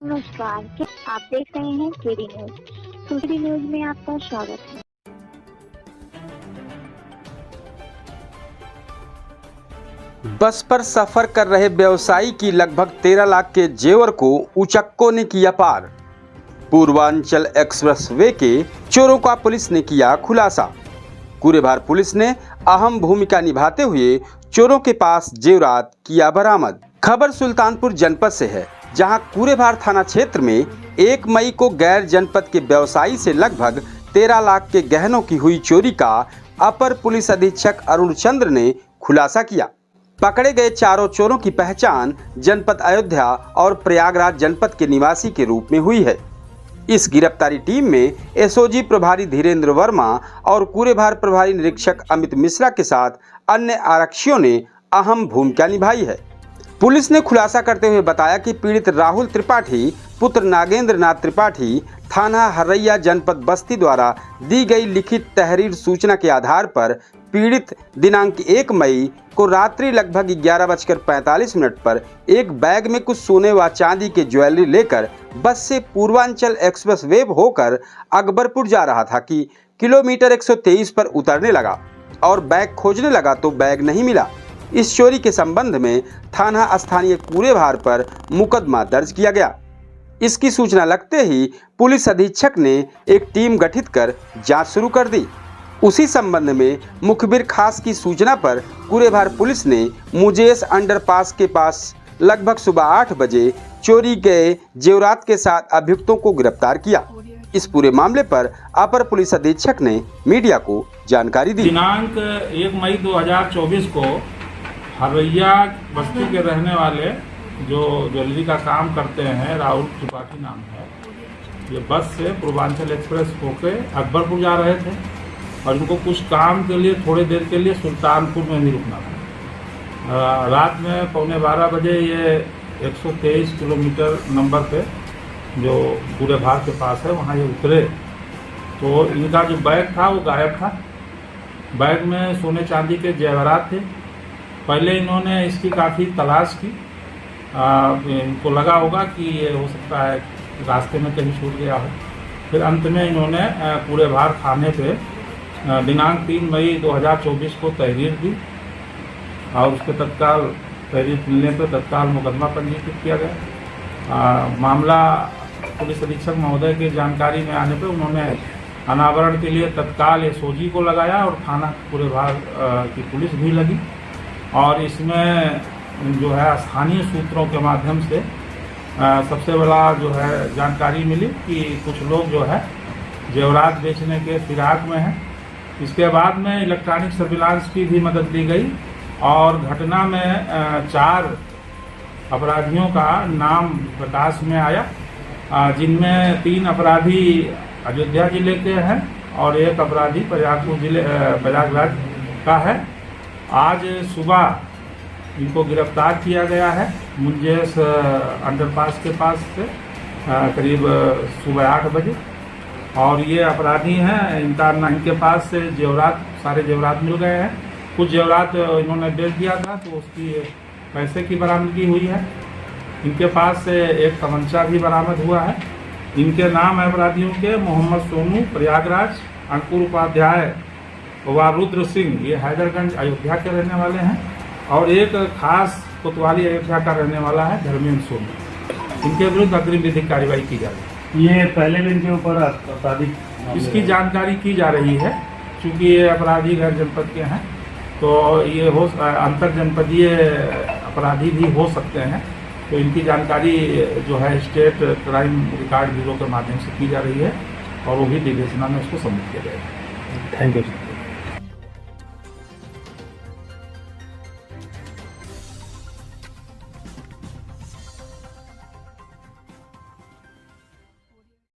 नमस्कार, क्या आप देख रहे हैं केडी न्यूज। केडी न्यूज में आपका स्वागत है। बस पर सफर कर रहे व्यवसायी की लगभग 13 लाख के जेवर को उचक्कों ने किया पार। पूर्वांचल एक्सप्रेसवे के चोरों का पुलिस ने किया खुलासा। कूरेभार पुलिस ने अहम भूमिका निभाते हुए चोरों के पास जेवरात किया बरामद। खबर सुल्तानपुर जनपद से है, जहां कूरेभार थाना क्षेत्र में 1 मई को गैर जनपद के व्यवसायी से लगभग 13 लाख के गहनों की हुई चोरी का अपर पुलिस अधीक्षक अरुण चंद्र ने खुलासा किया। पकड़े गए चारों चोरों की पहचान जनपद अयोध्या और प्रयागराज जनपद के निवासी के रूप में हुई है। इस गिरफ्तारी टीम में एसओजी प्रभारी धीरेन्द्र वर्मा और कूरेभार प्रभारी निरीक्षक अमित मिश्रा के साथ अन्य आरक्षियों ने अहम भूमिका निभाई है। पुलिस ने खुलासा करते हुए बताया कि पीड़ित राहुल त्रिपाठी पुत्र नागेंद्र नाथ त्रिपाठी थाना हरैया जनपद बस्ती द्वारा दी गई लिखित तहरीर सूचना के आधार पर पीड़ित दिनांक 1 मई को रात्रि लगभग 11:45 पर एक बैग में कुछ सोने व चांदी के ज्वेलरी लेकर बस से पूर्वांचल एक्सप्रेस वे होकर अकबरपुर जा रहा था कि किलोमीटर 123 पर उतरने लगा और बैग खोजने लगा तो बैग नहीं मिला। इस चोरी के संबंध में थाना स्थानीय कूरेभार पर मुकदमा दर्ज किया गया। इसकी सूचना लगते ही पुलिस अधीक्षक ने एक टीम गठित कर जांच शुरू कर दी। उसी संबंध में मुखबिर खास की सूचना पर कूरेभार पुलिस ने मुजेस अंडरपास के पास लगभग सुबह 8 बजे चोरी गए जेवरात के साथ अभियुक्तों को गिरफ्तार किया। इस पूरे मामले पर अपर पुलिस अधीक्षक ने मीडिया को जानकारी दी। दिनांक 1 मई 2024 को हरैया बस्ती के रहने वाले जो ज्वेलरी का काम करते हैं राहुल त्रिपाठी नाम है, ये बस से पूर्वांचल एक्सप्रेस होकर अकबरपुर जा रहे थे और इनको कुछ काम के लिए थोड़ी देर के लिए सुल्तानपुर में भी रुकना था। रात में 11:15 बजे ये 123 किलोमीटर नंबर पे जो कूरेभार के पास है वहाँ ये उतरे तो इनका जो बैग था वो गायब था। बैग में सोने चांदी के जेवरात थे। पहले इन्होंने इसकी काफ़ी तलाश की। इनको लगा होगा कि ये हो सकता है रास्ते में कहीं छूट गया हो। फिर अंत में इन्होंने कूरेभार थाने पे दिनांक 3 मई 2024 को तहरीर दी और उसके तत्काल तहरीर मिलने पर तत्काल मुकदमा पंजीकृत किया गया। मामला पुलिस अधीक्षक महोदय की जानकारी में आने पर उन्होंने अनावरण के लिए तत्काल एसओजी को लगाया और थाना कूरेभार की पुलिस भी लगी और इसमें जो है स्थानीय सूत्रों के माध्यम से सबसे बड़ा जो है जानकारी मिली कि कुछ लोग जो है जेवरात बेचने के फिराक में हैं। इसके बाद में इलेक्ट्रॉनिक सर्विलांस की भी मदद ली गई और घटना में 4 अपराधियों का नाम प्रकाश में आया, जिनमें 3 अपराधी अयोध्या जिले के हैं और 1 अपराधी प्रयागराज का है। आज सुबह इनको गिरफ्तार किया गया है मुंजेस अंडरपास के पास से करीब सुबह 8 बजे और ये अपराधी हैं। इनके पास से सारे जेवरात मिल गए हैं। कुछ जेवरात इन्होंने बेच दिया था तो उसकी पैसे की बरामदगी हुई है। इनके पास से एक तमंचा भी बरामद हुआ है। इनके नाम है अपराधियों के मोहम्मद सोनू प्रयागराज, अंकुर उपाध्याय व रुद्र सिंह ये हैदरगंज अयोध्या के रहने वाले हैं और एक खास कोतवाली अयोध्या का रहने वाला है धर्मेंद्र सोनू। इनके विरुद्ध अग्रिम विधिक कार्रवाई की जा रही है। ये पहले भी इनके ऊपर आपराधिक इसकी जानकारी की जा रही है। चूँकि ये अपराधी गैर जनपद के हैं तो ये अंतर जनपदीय अपराधी भी हो सकते हैं, तो इनकी जानकारी जो है स्टेट क्राइम रिकॉर्ड ब्यूरो के माध्यम से की जा रही है और वो भी विवेचना में उसको सबमिट किया जाएगा। Thank you.